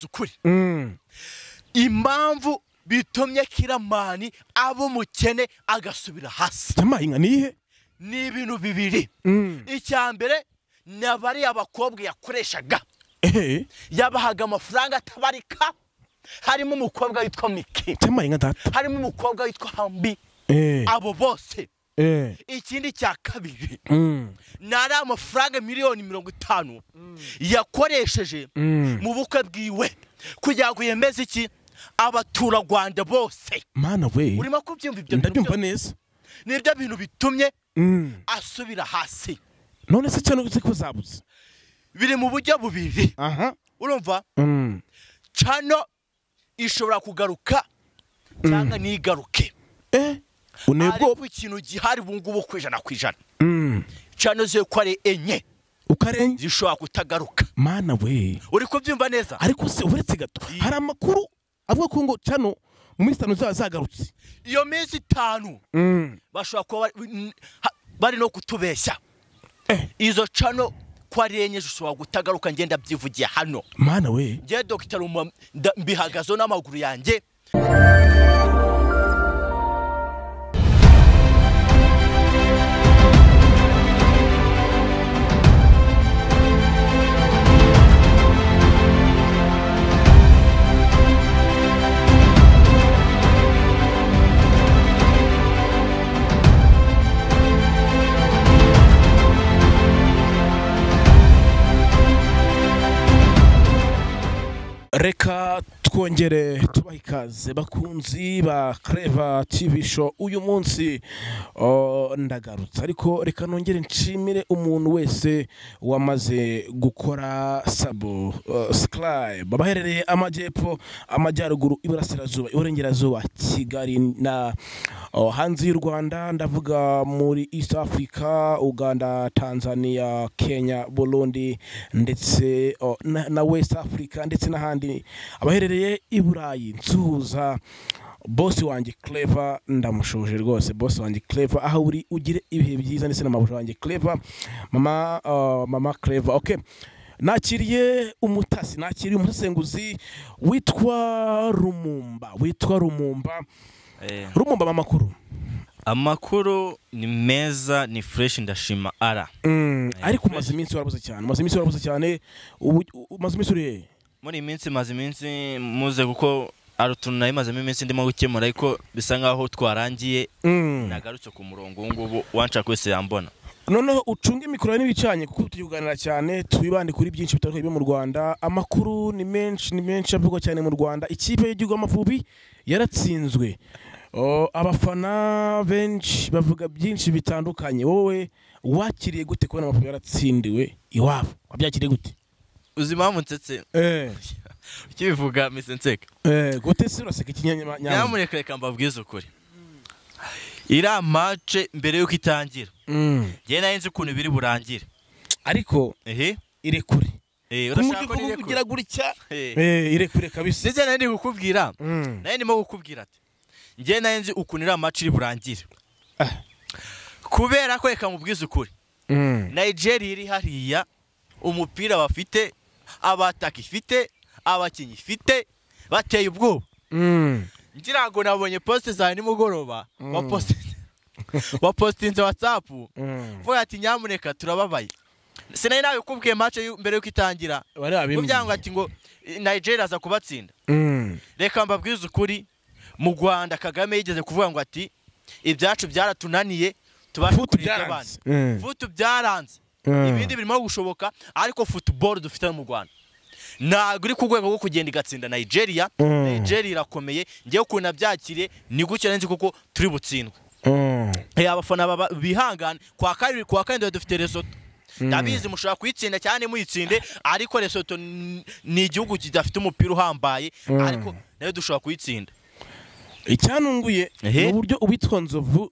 ukuri impamvu bitumye Kiramani abo mukene agasubira hasi Tamahinga nihe ni ibintu bibiri icyambere nabari abakobwa yakoreshaga yabahaga amafaranga atabarika harimo umukobwa witwa Miki Tamahinga data harimo umukobwa witwa Hambi abo bose ikindi cya kabiri nari amafaranga miliyoni 50 yakoresheje mu bukwe bwiwe kugira ngo yemeze iki abatura Rwanda bose mana we urimo kubyumva ibyo ndabyumva neza nibyo bintu bitumye asubira hasi none se cyane uzi ko zabuze biri mu buryo bubiri urumva cano ishobora kugaruka cyangwa nigaruke unego ikintu gihari bungubu kwijana cano ze ko ari enye ukarenye zishobora kutagaruka mana we uri kubyumva neza ariko se uretse gato hari amakuru avuga ko ngo cano mu minsi 5 zagarutse iyo minsi 5 bashobora kuba bari no kutubeshya izo cano ko ari enye zishobora gutagaruka ngenda byivugiye hano mana we je Dr. mbihagazo n'amaguru yanjye reka twongere tubahikaze bakunzi ba Clever TV show uyu munsi ndagarutse ariko reka nongere nshimire umuntu wese wamaze gukora subscribe babaherereye amajyepfo amajyaruguru iburasirazuba iburengerazuba Kigali na hanze y'u Rwanda ndavuga muri East Africa Uganda Tanzania Kenya Burundi ndetse na West Africa ndetse n'ahandi abaherereye i Burayi nsuhuza boss wanjye Clever ndamushuje rwose boss wanjye Clever aho uri ugire ibihe byiza ndetse n'amabusho wanjye Clever mama Clever okay nakiriye umusesenguzi witwa Rumumba Rumumba amakuru ni meza ni fresh ndashima ara ariko umaze iminsi warabuze cyane umaze iminsi uri muri iminsi muze kuko arutuntu nayimazemo iminsi ndimo gukemura ariko bisa nkaho twarangiye nagarutse ku murongo ngubu wanca kwese yambona noneho ucunge mikoro n'ibicanye kuko tujuganira cyane twibande kuri byinshi bitandukanye byo mu Rwanda amakuru ni menshi avugwa cyane mu Rwanda ikipe y'igihugu Amavubi yaratsinzwe abafana benshi bavuga byinshi bitandukanye wowe wakiriye gute kubona Amavubi yaratsindiwe iwabo wabyakiriye gute uzima mutsetse kibivuga misenseka gute se uraseka ikinyanya nyamureka reka mbabwize ukuri ira match mbere yuko itangira je nayenze ukuntu biri burangire ariko irekure urashaka kugira gutya irekure kabisa nje nandi gukubwira naye ndimo gukubwira ati nje nayenze ukuntu ira match iri burangire kubera ko reka mubwize ukuri Nigeria iri hariya umupira bafite abataka ifite abakinyi ifite bateye ubwoba ngirago nabonye poste za nimugoroba wa postinze WhatsApp vuga ati nyamuneka turababaye sinari nawe kubwiye match mbere yuko itangira kubyanga ati ngo Nigeria aza kubatsinda reka mbabwize ukuri mu Rwanda Kagame yigeze kuvuga ngo ati ibyacu byaratunaniye tubashukuriye abandi futu byaranze ibindi birimo gushoboka ariko football dufite mu Rwanda ntabwo iri ku rwego rwo kugenda igatsinda Nigeria irakomeye ngiye ukuntu byakire ni gucyo nzi kuko turi butsindwe abafana bihangana kwa kandi dufite Lesotho ndabizi mushobora kwitsinda cyane muyitsinde ariko Lesotho ni igihugu kidafite umupira uhambaye ariko nayo dushobora kwitsinda icyanunguye mu buryo ubitwa Nzovu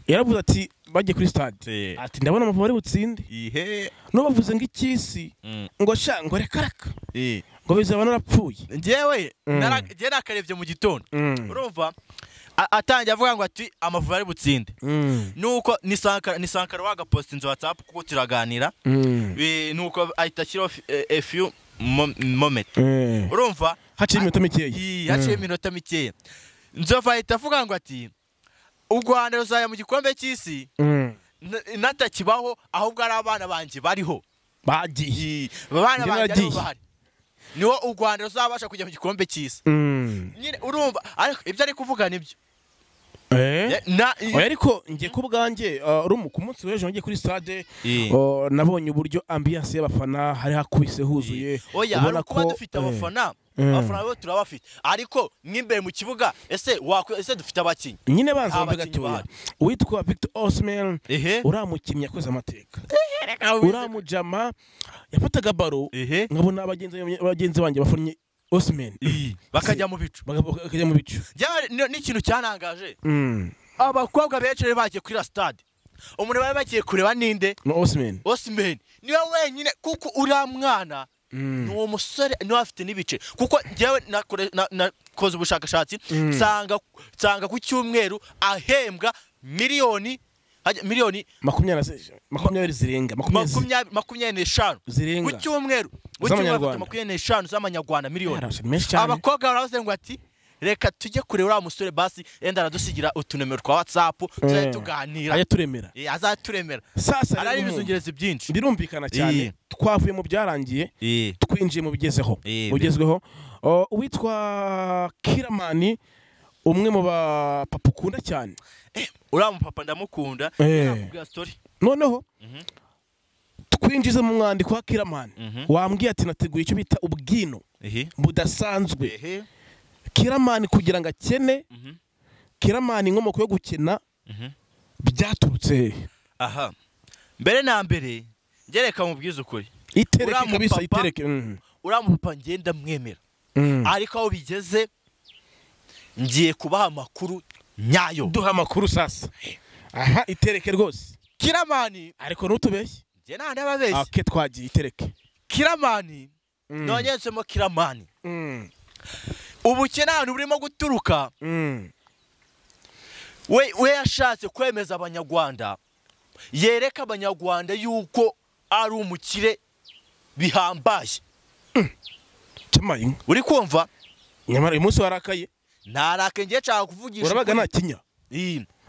yaravuze ati bajye kuri stade ati ndabona Amavubi ari butsinde no bavuze ngo ikisi ngo sha ngo rekaraka ngo bizaba narapfuye njewe nakarebye mu gitondo urumva atangiye avuga ngo ati Amavubi ari butsinde nuko ni Sankara waga post inzo WhatsApp kuko turaganira nuko ahita shyira moment urumva haciye iminota mikeya haciye iminota mikeya Nzova ahita avuga ngo ati u Rwanda ruzaya mu gikombe cy'isi natakibaho ahubwo ari abana banjye bariho bagiye abana banjye ariho bahari niwo u Rwanda ruzabasha kujya mu gikombe cy'isi nyine urumva ariko ibyo ari kuvuga nibyo ariko njye ku bwanjye ku munsi w'ejo ngiye kuri stade nabonye uburyo ambiance y'abafana hari hakubise huzuye ubona ko dufite abafana bo turabafite ariko n'imbere mu kibuga ese dufite abakinnyi nyine banza mbe gatoya uwitwa Victor Osimhen uramukinnyi yakoze amateka uramujama yafataga baro nkabona abagenzi banjye bafanye Osimhen bakajya mu bicu n'ikintu cyanangaje abakobwa benshi bagiye kuri stade umuntu bari bagiye kureba ninde Osimhen niwe wenyine kuko uriya mwana ni uwo musore niwe afite n'ibice kuko njyewe nakoze ubushakashatsi nsanga ku cyumweru ahembwa miliyoni 20 zirenga 25 ku cyumweru 25 z'amanyarwanda miliyoni abakobwa baravuze ngo ati reka tujye kureba uriya musore basi enda aradusigira utunomero twa WhatsApp tujye tuganira azaturemera sasa ari ibizungerezi byinshi birumvikana cyane twavuye mu byarangiye twinjiye mu bigezweho uwitwa Kiramani umwe mu bapapa ukunda cyane uriya mupapa ndamukunda nakubwira story noneho twinjize mu mwandiko wa Kiramani wambwiye ati nateguye icyo bita ubwino budasanzwe Kiramani kugira ngo akene Kiramani inkomoko yo gukena byaturutse aha mbere na mbere ngereka mubwiza ukuri itereke kabisa itereke uriya mupapa ngenda mwemera ariko aho bigeze ngiye kubaha amakuru nyayo duha amakuru sasa aha itereke rwose Kiramani ariko nutubeshye nge nande ababeshye ake twagiye itereke Kiramani nonyezemo Kiramani ubukene ahantu burimo guturuka we yashatse kwemeza abanyarwanda yereka abanyarwanda yuko ari umukire bihambaye uri kumva nyamara uyu munsi warakaye ntarake ngiye nshaka kuvugisha urabaga ntakinya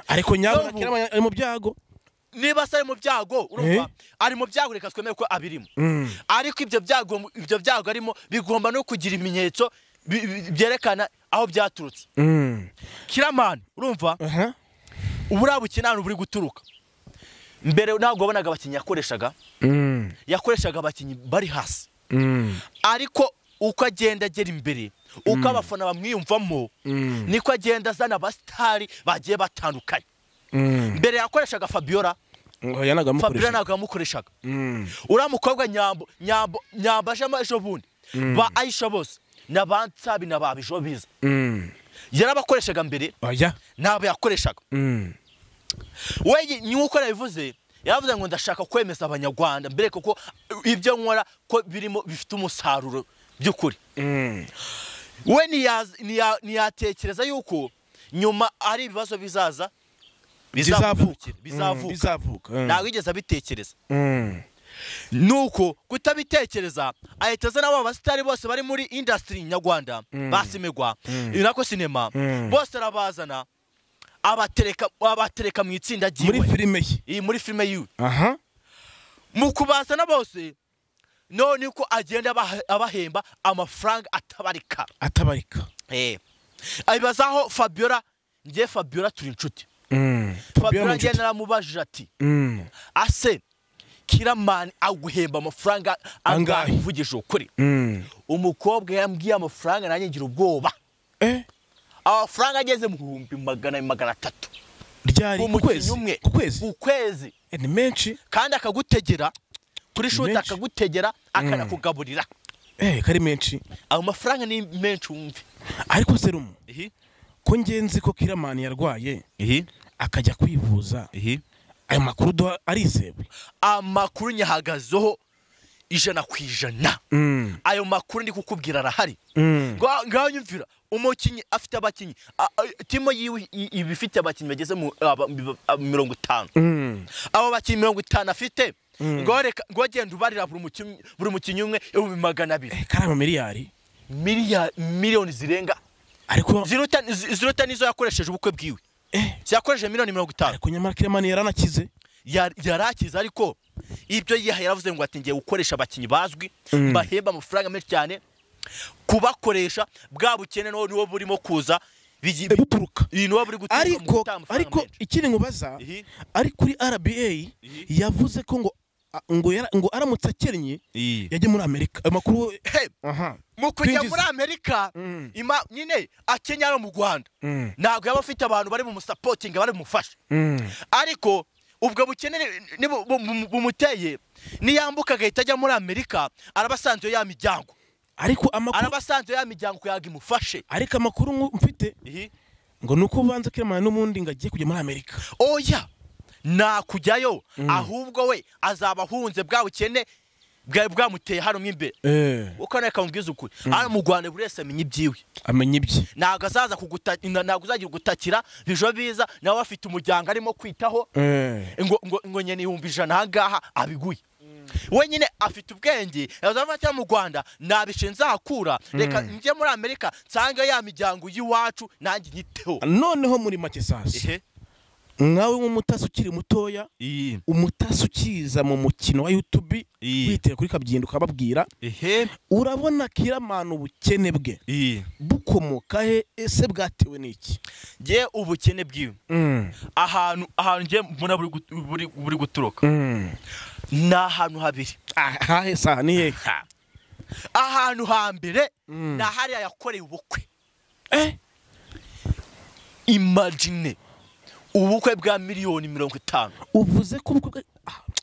ariko nyabona Kiramani ari mu byago niba se ari mu byago urumva ari mu byago reka twemere ko abirimo ariko ibyo byago arimo bigomba no kugira ibimenyetso byerekana aho byaturutse Kiramani urumva ubura bukinano buri guturuka mbere ntabwo wabonaga abakinnyi yakoreshaga abakinnyi bari hasi ariko uko agenda agera imbere uko abafana bamwiyumvamo niko agenda azana abasitari bagiye batandukanye mbere yakoreshaga Fabiola ntabwo yamukoreshaga uriya mukobwa nyambo ajemo ejo bundi ba Aisha bose n'abansabi n'ababijo biza yarabakoreshaga mbere nabo yakoreshaga we nyuko nabivuze yavuze ngo ndashaka kwemeza abanyarwanda mbere kuko ibyo nkora ko birimo bifite umusaruro by'ukuri we niyatekereza yuko nyuma ari ibibazo bizavuka ntabwo yigeze abitekereza nuko kutabitekereza ahita azana abo basitari bose bari muri industry nyarwanda basimegwa inako sinema bose arabazana abatereka mu itsinda muri filime muri filime yiwe mu kubazana bose none uko agenda abahemba amafaranga atabarika abibazaho Fabiola ngiye Fabiola turi inshuti Fabiola ngiye naramubajije ati ase Kiramani aguhemba amafaranga angahe uvugije ukuri umukobwa yambwiye amafaranga nanjye ngira ubwoba amafaranga ageze mu 300 ryari ku kwezi ni menshi kandi akagutegera kuri shoot akagutegera akanakugaburira kari menshi ayo mafaranga ni menshi wumve ariko serumu ko ngenzi ko Kiramani yarwaye akajya kwivuza ayo makuru arizewe amakuru nyahagazeho 100%. Ayo makuru ndi kukubwira arahari. Ngaho nyumvira umukinyi afite abakinyi timo yiwe ibifite abakinyi bageze mu 50. Abo bakinyi 50 afite ngo genda ubarira buri mukinnyi umwe 200,000 karama miliyari miliyoni zirenga ariko ziruta nizo yakoresheje ubukwe bwiwe yakoresheje miliyoni 50 ariko nyamara Clement yaranakize yarakize ariko ibyo yaravuze ngo ati ngiye gukoresha abakinnyi bazwi bahemba amafaranga menshi cyane kubakoresha bwa bukene niwo burimo kuza buturuka niwo buri guturuka ariko ikindi nkubaza ari kuri RBA yavuze ko ngo aramutse akennye yajye muri Amerika amakuru mu kujya muri Amerika nyine akenya no mu Rwanda ntabwo yaba afite abantu bari mu musapotinga bari mufasha ariko ubwo bukene bumuteye niyambuka agahita ajya muri Amerika arabasanzwe ya miryango ariko arabasanzwe ya miryango yaga imufashe ariko amakuru mfite ngo nuko banza Clement n'umundi ngo agiye kujya muri Amerika oya nakujyayo ahubwo we azaba ahunze bwa bukene bwamuteye hano mw'imbere uko neka mubwiza ukuri hano mu Rwanda buri wese amenya ibyiwe ntabwo azaza ntabwo uzagira gutakira bijo biza nawe bafite umuryango arimo kwitaho ngo nyene 100,000 ahangaha abiguye wenyine afite ubwenge yazava mu Rwanda nabishinze akura reka njye muri Amerika nsanga ya miryango y'iwacu nanjye nyiteho noneho muri make sasa nkawe nk'umutasi ukiri mutoya umutasi ukiza mu mukino wa YouTube witera kuri Kabyindu ukababwira urabona Clement ubukene bwe bukomoka he ese bwatewe n'iki ngiye ubukene bwiwe ahantu ngiye mbona buri guturuka ni ahantu habiri hahe saha ni hehe ahantu hambere ni ahariya yakoreye ubukwe imagine ubukwe bwa miliyoni 50 uvuze ko ubukwe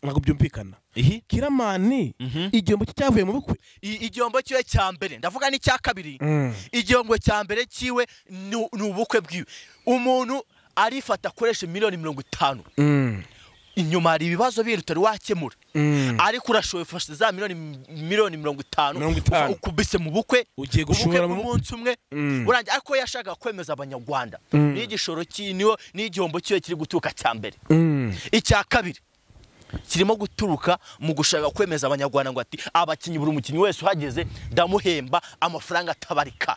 ntabwo byumvikana Clement igihombo cyavuye mu bukwe igihombo cyiwe cya mbere ndavuga ni cya kabiri igihombo cya mbere cyiwe ni ubukwe bwiwe umuntu arifata akoresha miliyoni 50 inyuma hari ibibazo birutari wakemura ariko urashoye fashe za miliyoni 50 ukubise mu bukwe ugiye gushora mu munsi umwe urangiye ariko yashaka kwemeza abanyarwanda n'igishoro cy'iniyo n'igihombo cyiwe kiri guturuka cya mbere icya kabiri kirimo guturuka mu gushaka kwemeza abanyarwanda ngo ati abakinyi buri umukinyi wese uhageze ndamuhemba amafaranga atabarika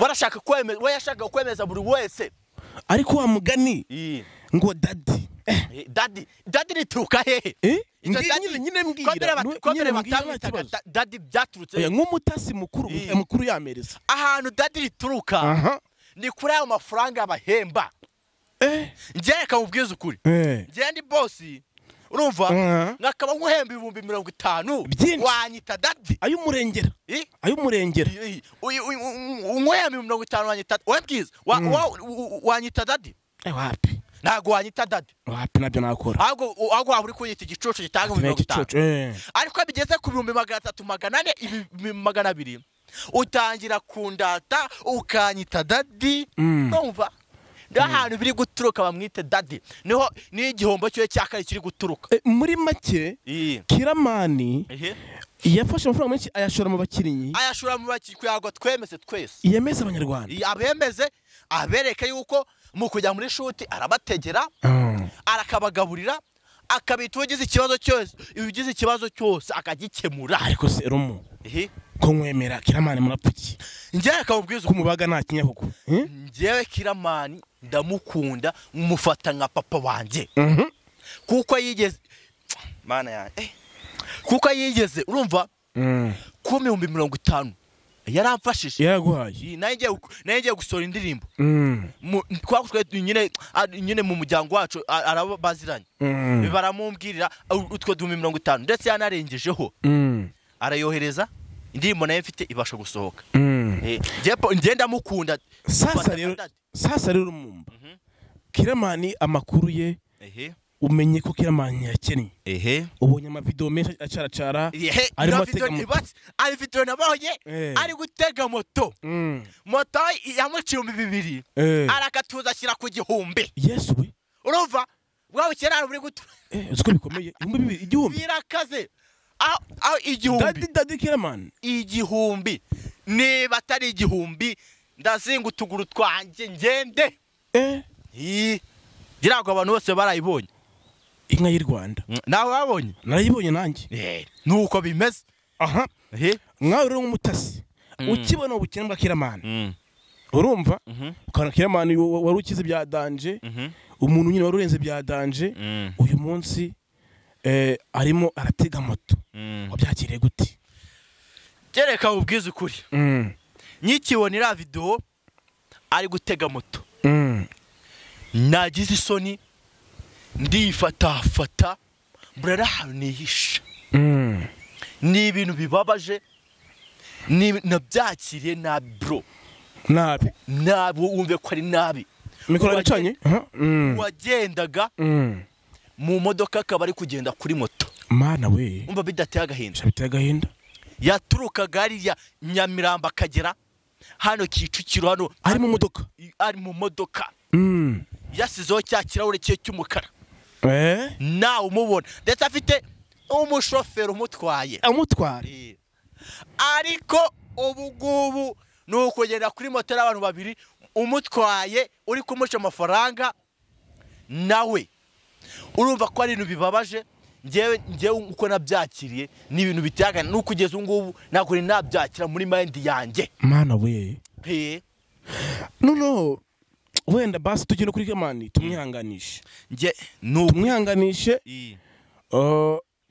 barashaka kwemeza we yashaka kwemeza buri wese ariko wa mugani ngo daddy nituruka hehe nyine mbwira daddy byaturutse nk'umutasi mukuru yamereza ahantu daddy nituruka ni kuri ayo mafaranga abahemba njye reka mubwize ukuri njye ndi boss urumva nakaba nkuhemba 50,000 wanyita daddy ayumurengera unkuhemba 50,000 wanyita wabwiza wanyita daddy wapi ntago wanyita daddy wapi nabyo nakora ahubwo waburi kuyita igicoco gitanga 50,000 ariko bigeze ku 300 200 utangira kundata ukanyita daddy numva ndahantu biri guturuka bamwite daddy niho ni igihombo cyo cyakari kiri guturuka muri make Clement yafashe amafaranga menshi ayashora mu bakinnyi kuyago twemeze twese yemeze abanyarwanda abemeze abereka yuko mu kujya muri shoot arabategera arakabagaburira akabita ugize ikibazo cyose akagikemura ariko serumu ko mwemera Clement murapfuki njye akabubwiza kumubaga nta kinyahuko njyewe Clement ndamukunda mufata nka papa wanje kuko yigeze mana yanjye kuko yigeze urumva ku 50,000 yaramfashije yaraguhaye naye gusora indirimbo twakutwe nyine mu muryango wacu arabaziranye baramumbwirira utwo 50,000 ndetse yanarengejeho arayohereza indirimbo naye mfite ibasha gusohoka ngenda mukunda sasa rero umumba Clement amakuru ye umenye ko Clement yakennye ubonye amavideo menshi acaracara arimo ari video nabonye ari gutega moto yamuciye 200 arakatuza ashyira ku gihumbi Yesu we urumva bwawe cyera buri gutu uziko bikomeye 200 igihumbi birakaze igihumbi daddy Clement igihumbi niba atari igihumbi ndazinga utuguru twanjye ngende girago abantu bose barayibonye inka y'u Rwanda nawe wabonye narayibonye nanjye nuko bimeze aha nkawe rero nk'umutasi ukibona ubukene bwa Kiramani urumva ukana Kiramani wari ukize bya danje umuntu nyine wari urenze bya danje uyu munsi arimo aratega moto wabyakiriye gute kereka ubwiza ukuri nyikibonera video ari gutega moto nagize isoni ndifatafata burara nihisha ni ibintu bibabaje ni nabyakiriye na bro nabi wumve ko ari nabi mikoro gacanye wagendaga mu modoka akaba ari kugenda kuri moto mana we umva bidateye agahinda biteye agahinda yaturukaga ari ya Nyamiramba akagera hano Kicukiro hano ari mu modoka yasizeho cya kirahure cye cy'umukara nawe umubona ndetse afite umushoferi umutwaye ariko ubu ni ukugenda kuri moto y'abantu babiri umutwaye uri kumuca amafaranga nawe urumva ko ari ibintu bibabaje ngewe uko nabyakiriye ni ibintu bitagana no kugeza ngubu nako nabyakira muri mind yanjye mana we no wenda basi tugire kuri Kiramani tumwihanganishe tumwihanganishe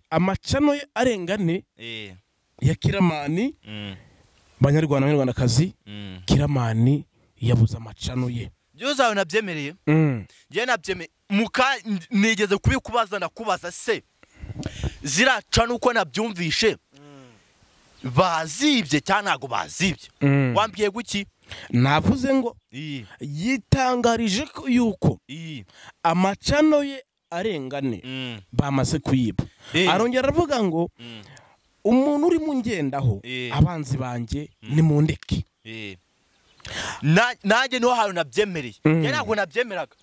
amacano ye arengane ya Kiramani banyarwandakazi Kiramani yabuze amacano ye byozawe nabyemereye ngiye nabyeme nigeze kubikubaza nakubaza se ziracana uko nabyumvishe bazibye cyangwa ntago bazibye wambwiye guki navuze ngo yitangarije ko yuko amacano ye arengane bamaze kuyiba arongera aravuga ngo umuntu uri mu ngendaho abanzi banjye ni mu ndeke nanjye niho hantu nabyemereye ntabwo nabyemeraga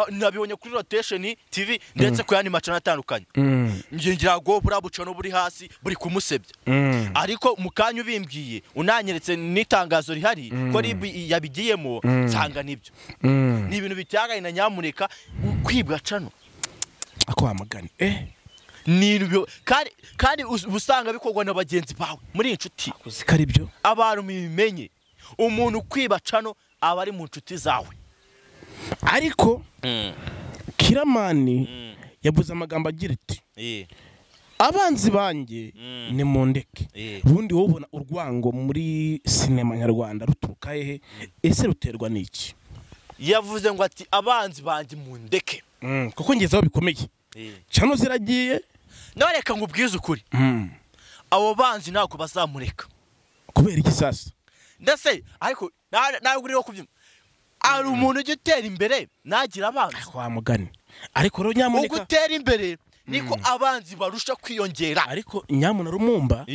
nabibonye kuri rotation TV ndetse ku yandi macana atandukanye ngira ngo buriya bucano buri hasi buri kumusebya ariko mu kanya ubimbwiye unanyeretse n'itangazo rihari ko yabigiyemo nsanga nibyo ni ibintu bityagaye na nyamuneka kwibwa cano akwamagane kandi usanga bikorwa na bagenzi bawe muri inshuti uzikari byo abantu bimenye umuntu kwiba cano aba ari mu nshuti zawe ariko Kiramani yavuze amagambo agira ati abanzi banjye ni mu ndeke ubundi wowe ubona urwango muri sinema nyarwanda ruturuka hehe ese ruterwa n'iki yavuze ngo ati abanzi banjye mu ndeke kuko ngezeho bikomeye cano ziragiye nareka ngo ubwize ukuri abo banzi ntabwo bazamureka kubera iki sasa ndetse ariko nawe uriho kubyumva ari umuntu ujya utera imbere nagira abanzi kwa mugani ariko rero nyamuneka ugutera imbere niko abanzi barusha kwiyongera ariko nyamuna rumumba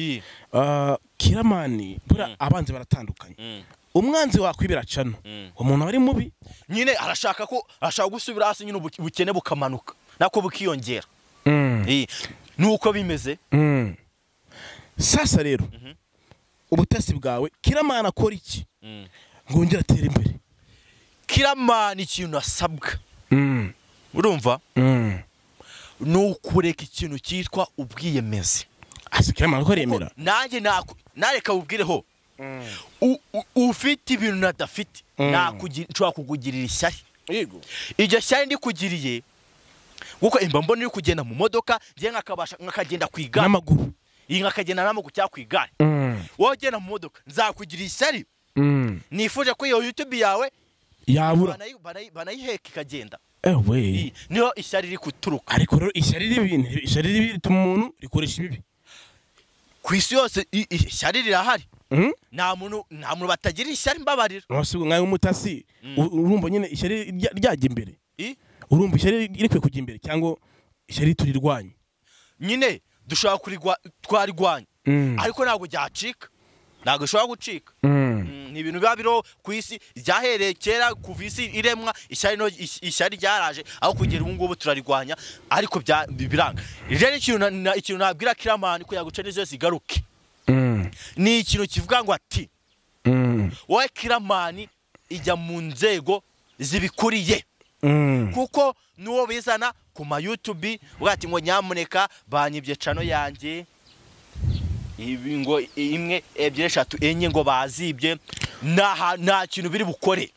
Kiramani bura abanzi baratandukanye umwanzi wakwibira cano umuntu ari mubi nyine arashaka gusubira hasi nyine ubukene bukamanuka nako bukiyongera nuko bimeze sasa rero ubutasi bwawe Kiramani akora iki ngongera atera imbere Kiramani ikintu asabwa urumva nukureka ikintu cyitwa ubwiyemezi ase Kiramani ko remera nanjye nareka ubwireho ufite ibintu nadafite nshobora kugugirira ishyari yego iryo shyari ndikugiriye kuko mbona uri kugenda mu modoka ngiye nkakagenda ku igare n'amaguru nkakagenda n'amaguru cyangwa ku igare wowe ugenda mu modoka nzakugira ishyari nifuje ko iyo YouTube yawe yabura banayiheka ikagenda ewe niho ishyari riri kuturuka ariko rero ishyari ribintu bituma umuntu rikoresha ibibi ku isi yose ishyari rirahari nta muntu batagira ishyari mbabarira nasubiye nkayo umutasi urumva nyine ishyari ryajya imbere urumva ishyari rikwiye kujya imbere cyangwa ishyari turirwanya nyine dushobora twarigwanya ariko ntabwo ryacika ntabwo ishobora gucika ni ibintu biba biriho ku isi ryahereye kera kuva isi iremwa ishyari ryaraje aho kugera ubu ngubu turarigwanya ariko biranga rero ikintu nabwira Kiramani ko yaguca n'izo zigaruke ni ikintu kivuga ngo ati wowe Kiramani ijya mu nzego zibikuriye kuko nuwo bizana ku ma YouTube ugati ngo nyamuneka banyibye channel yanjye ibi ngo imwe ebyiri eshatu enye ngo bazibye nta kintu biri bukore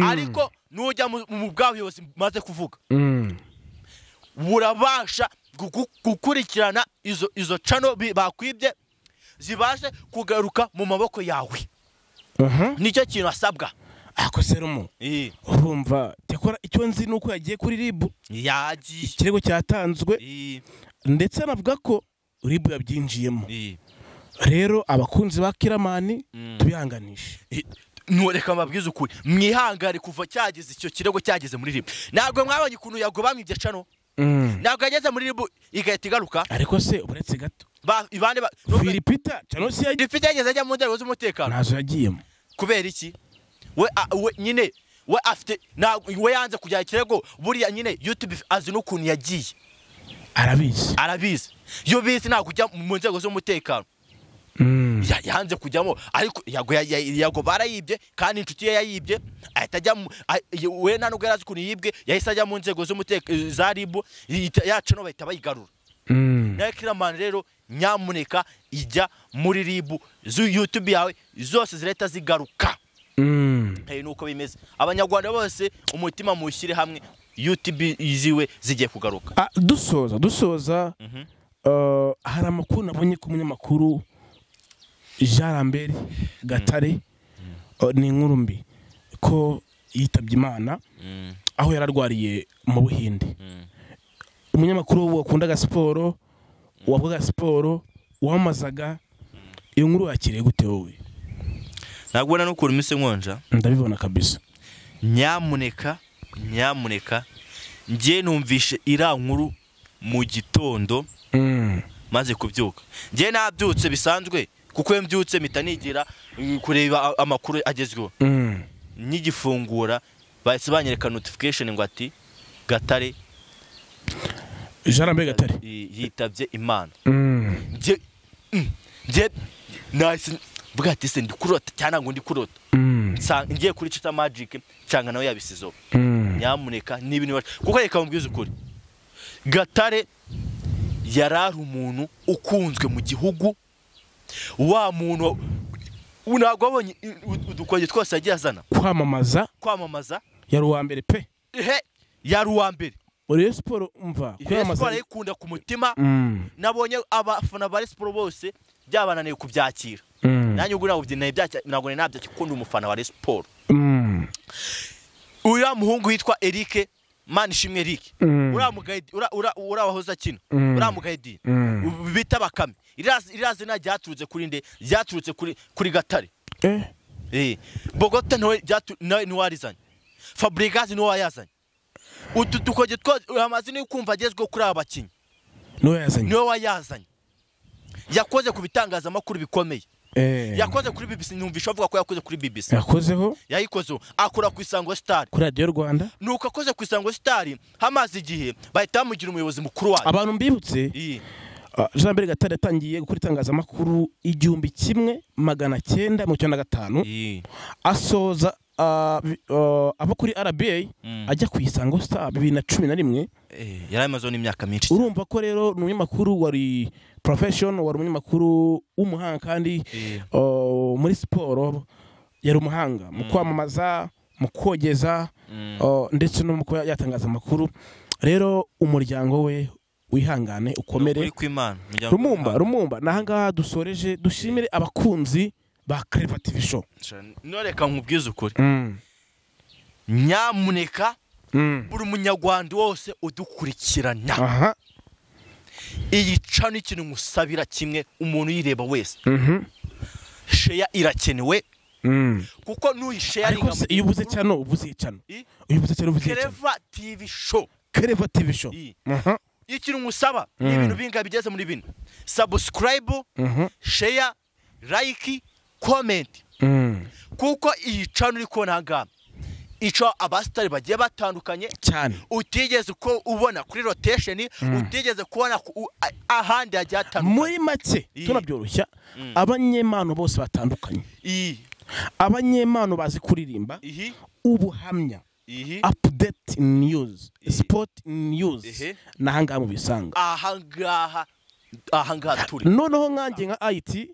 ariko nujya mu bwabuyobozi maze kuvuga burabasha gukurikirana izo channel bakwibye zibashe kugaruka mu maboko yawe nicyo kintu asabwa ako serumo urumva tekora icyo nzi nuko yagiye kuri RIB yagiye ikirego cyatanzwe ndetse anavuga ko RIB yabyinjiyemo rero abakunzi ba Kiramani tubihanganisha nureka mabwiza ukuri mwihangare kuva cyageze icyo kirego cyageze muri RIB ntabwo mwabonye ukuntu yagobamwibye channel ntabwo yageze muri RIB igahita igaruka ariko se uburetse gato ibande Philipita channel si Philipita yageze ajya mu nzego z'umutekano nazo yagiyemo kubera iki we nyine we afite we yanze kujya ikirego buriya nyine YouTube azi n'ukuntu yagiye arabizi yo bizi nta kujya mu nzego z'umutekano yanze kujyamo ariko yago barayibye kandi inshuti ye yayibye ahita ajya we nta nubwo yarazi ukuntu yibwe yahise ajya mu nzego z'umutekano za RIB yacu no bahita bayigarura nawe Kiramani rero nyamuneka ijya muri RIB YouTube yawe zose zireta zigaruka nuko bimeze abanyarwanda bose umutima mushyire hamwe YouTube iziwe zigiye kugaruka dusoza hari amakuru nabonye ku munyamakuru Jean Lambert Gatare ni inkuru mbi ko yitabye Imana aho yararwariye mu Buhinde umunyamakuru wakundaga siporo wavuga siporo wamazaga iyo nkuru yakiriye gute wowe ntabwo na n'ukuri mise nkonja ndabibona kabisa nyamuneka ngiye numvishe ira nkuru mu gitondo maze kubyuka ngiye nabyutse bisanzwe kuko mbyutse mitanigira kureba amakuru agezweho n'igifungura bahise banyereka notification ngo ati Gatare Jean Lambert Gatare yitabye Imana ngiye nahise mvuga ati se ndikurota cyane ngo ndikurota ngiye kuri Chita Magic cyangwa nawe yabisizo nyamuneka n'ibintu kuko reka mubwize ukuri Gatare yarari umuntu ukunzwe mu gihugu wa muntu ntabwo abonye udukoye twose yagiye azana kwamamaza yari uwa mbere pe yari uwa mbere muri siporo umva kwamamaza yikunda ku mutima nabonye abafana ba siporo bose byabananiye kubyakira nanjye ubwo ntabwo nabyo kikunda umufana wa siporo uyu muhungu yitwa Eric Manishimwe Eric urabahoza kino uramugayidi bita Bakame irazi na ryaturutse kuri nde ryaturutse kuri Gatare Bogota nawe niwarizanye Fabregas niwe wayazanye utu dukoje amazina yo kumva agezweho kuri aba bakinyi niwe wayazanye yakoze ku bitangazamakuru bikomeye yakoze kuri BBC numvisha avuga ko yakoze kuri BBC yakozeho yayikozeho akora ku Isango Star kuri Radio Rwanda nuko akoze ku Isango Star hamaze igihe bahita bamugira umuyobozi mukuru wayo abantu mbibutse Jean Lambert Gatare yatangiye gukora itangazamakuru 1995 asoza abo kuri RBA ajya ku Isango Star 2011 yari amaze n'imyaka myinshi urumva ko rero umunyamakuru wari profession wari umunyamakuru w'umuhanga kandi muri siporo yari umuhanga mu kwamamaza mu kogeza ndetse no mu yatangaza amakuru rero umuryango we wihangane ukomere rumumba nahanga dusoreje dushimire abakunzi ba Clever TV Show noreka nkubwiza ukuri nyamuneka buri munyarwanda wose udukurikirana iyi cano ikintu ngusabira kimwe umuntu yireba wese share irakenewe kuko nuyisharinga iyo ubuze cyano ubuze cyano Clever TV Show ikintu ngusaba ibintu binga bigeze muri bino subscribe share like comment kuko iyi cano iri kona ngamba ico abastari bagiye batandukanye cyane utigeze ko ubona kuri rotation utigeze kubona ahandi ajyatandukanye muri make tunabyoroshya abanyemano bose batandukanye abanyemano bazi kuririmba ubuhamya update news sport news nahangaha mu bisanga ahangaha turi noneho nkanjye nka IT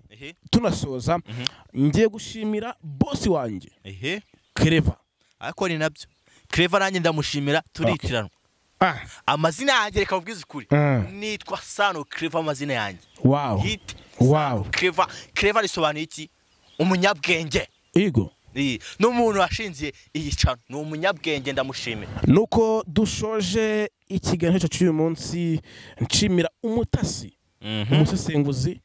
tunasoza ngiye gushimira boss wanjye Clever ariko ni nabyo Clever nanjye ndamushimira turitiranwa amazina yanjye reka ubwize ukuri nitwa Sano Clever amazina yanjye wow Clever risobanuye iki umunyabwenge yego n'umuntu washinziye iyi cano ni umunyabwenge ndamushimira nuko dushoje ikiganiro cy'uyu munsi nshimira umutasi umusesenguzi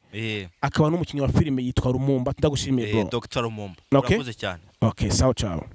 akaba n'umukinnyi wa filime yitwa Lumumba ndagushimiye bro Dr Lumumba urakoze cyane okay sawa ciao